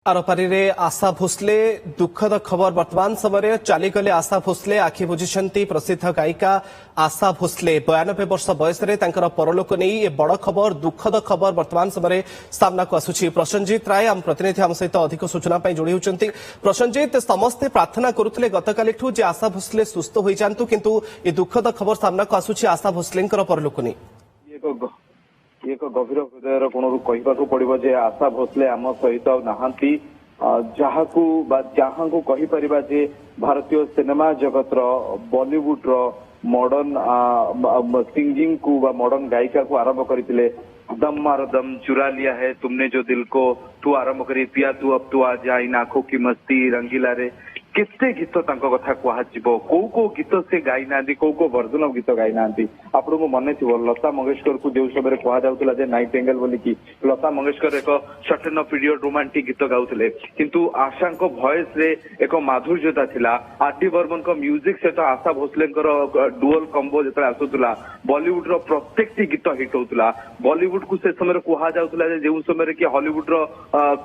आरोपारी आशा भोसले दुखद खबर वर्तमान समय चलीगले आशा भोसले आखि बुझी प्रसिद्ध गायिका आशा भोसले 92 वर्ष बयस परलोक नहीं बड़ खबर दुखद खबर वर्तमान समय सामना को आसुछि। प्रसन्नजीत राय आम प्रतिनिधि आम सहित अधिक सूचना जोड़ी होती। प्रसन्नजीत समस्ते प्रार्थना करुले गतकाली जे आशा भोसले सुस्थ हो जातु किंतु ये दुखद खबर सामना को आसुछि आशा भोसले परलोक नहीं एक गभीर हृदय कोण कहवाक पड़ो जे आशा भोसले आम सहित नहांती जहाँ को कहीपर जे भारतीय सिनेमा जगत बॉलीवुड मॉडर्न सिंगिंग को मॉडर्न गायिका को आरंभ करते दम मारो दम चुरा लिया है तुमने जो दिल को तू आरंभ करी पिया तू अब तू आ जा इन आंखों की मस्ती रंगीला रे केते गीत कथा कहजिबो को गीत से गाई ना को वर्जन ऑफ गीत गाई ना आपको मन थी लता मंगेशकर को जो समय कह जाऊला जे नाइट एंगल बोलिकी लता मंगेशकर एक सर्टेन पीरियड रोमांटिक गीत गाउले किंतु आशा भॉइस रे एक माधुर्यता थिला आर.डी. बर्मन को म्यूजिक सहित आशा भोसले डुअल कॉम्बो जो आसूला बॉलीवुड रो प्रत्येक गीत हिट होता बॉलीवुड को से समय कह जाऊला जो समय कि हॉलीवुड रो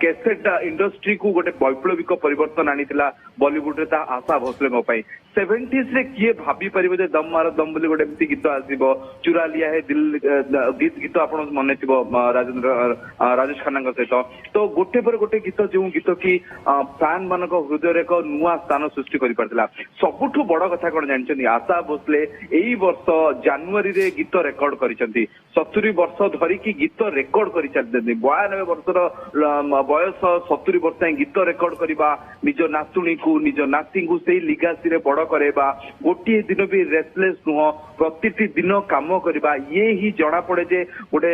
कैसेट इंडस्ट्री को गोटे वैप्लविक परिवर्तन आनीला बॉलीवुड रे आशा भोसले 70s रे किए भाभी परिबे जे दम मारो दम बोली गोटे एमती गीत आसीबो चुरा लिया है दिल गीत आप मन थी राजेश खन्ना सहित तो गोटे पर गोटे गीत जो गीत कि फैन मान हृदय एक नुआ स्थान सृष्टि कर सबुठ बड़ कथा कौन जानते आशा भोसले यही वर्ष जानुरी रे गीत रेकर्ड कर 70 वर्ष धरिकी गीत रेकर्ड कर 92 वर्षर बयस 70 वर्ष गीत रेकर्ड करवा निज नातुणी को निज नाती को से लिगासी रे बड़ करवा गोटे दिन भी रेस्टलेस नुह प्रति दिन काम करवा ये ही जना पड़े जे गोटे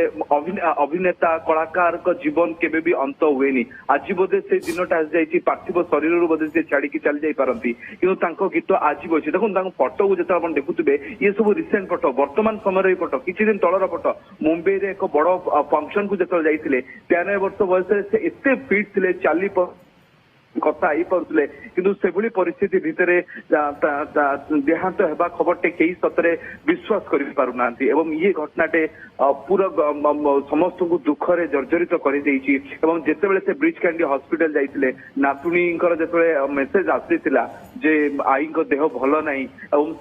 अभिनेता कलाकार को जीवन केबे भी अंत हुए आज बोधे से दिनटा आसी पार्थिव शरीर बोधे से छाड़ी चली जाई पारती कि गीत आज भी अच्छे देखो फटो को जो देखुए ये सब रिसेंट फटो वर्तमान समय फटो किसी दिन तलर फटो मुंबई रे एक बड़ फंक्शन को जो जाते 93 वर्ष बयस से एत फिट थे चाली कथा आई पारे किंतु से परिस्थिति भितर देहांत होगा खबरटे कई सतरे विश्वास कर पारना एवं ये घटनाटे पूरा समस्त को दुखरे जर्जरित कर जितेबाला से ब्रिज कैंडी हॉस्पिटल जाते नातुणी जो मेसेज आसीला जे आई देह भल ना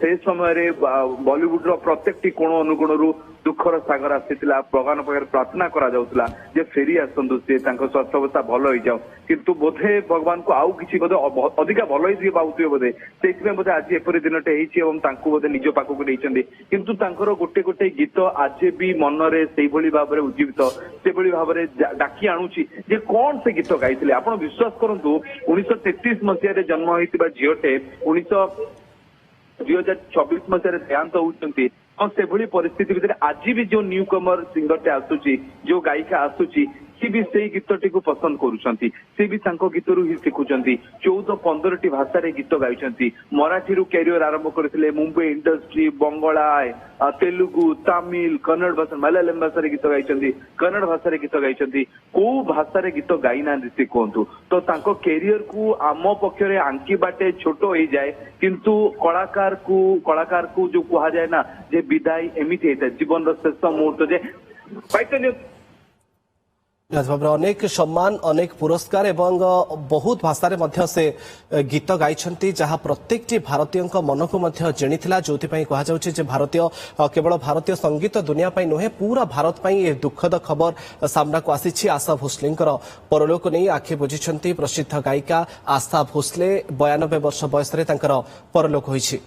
से समय बॉलीवुड प्रत्येक कोण अनुकोण दुखर सागर आसीला भगवान पाखे प्रार्थना करा जे फेरी आसतु सी स्वास्थ्य अवस्था भल हो जाओ किंतु बोधे भगवान को आउ किसी बोधे अधिका भल ही पाऊे बोधे से बोधे आज एपरी दिनटे बोधे निज पाखक नहीं किंतु गोटे गोटे गीत आज भी मनरे से भाव में उज्जीवित से भाव में डाकी आणुची जे कौन से गीत गाई आप विश्वास करूँ 1933 मसीह जन्म होता झीटे 2024 मसीह देहांत होती से परिस्थिति भितर आज भी जो न्यू कमर सिंगरटे आसूची जो गायिका आसूची सी भी से गीतटी को पसंद करुँच सी भी गीत ही शिखुंट 14-15 भाषा गीत गाई मराठी रू कैरियर आरंभ करते मुंबई इंडस्ट्री बंगला तेलुगु तमिल कन्नड़ भाषा मलयालम भाषा गीत गाई कन्नड़ भाषा गीत गाई कौ भाषा गीत गाई ना सी कहतु तो कैरियर को आम पक्षरे आंकी बाटे छोट हो जाए किंतु कलाकार को जो कह जाए ना जे विदाय एमती होता है जीवन शेष मुहूर्त जे भाव अनेक सम्मान अनेक पुरस्कार एवं बहुत भाषा से गीत गाई जहाँ प्रत्येक भारतीय मन को जिणीला जो कहुचे भारतीय केवल भारतीय संगीत दुनिया नुहे पूरा भारत ये दुखद खबर सामना को आसी आशा भोसले परलोक नहीं आखि बुझी प्रसिद्ध गायिका आशा भोसले 92 वर्ष बयस परलोक होइछि।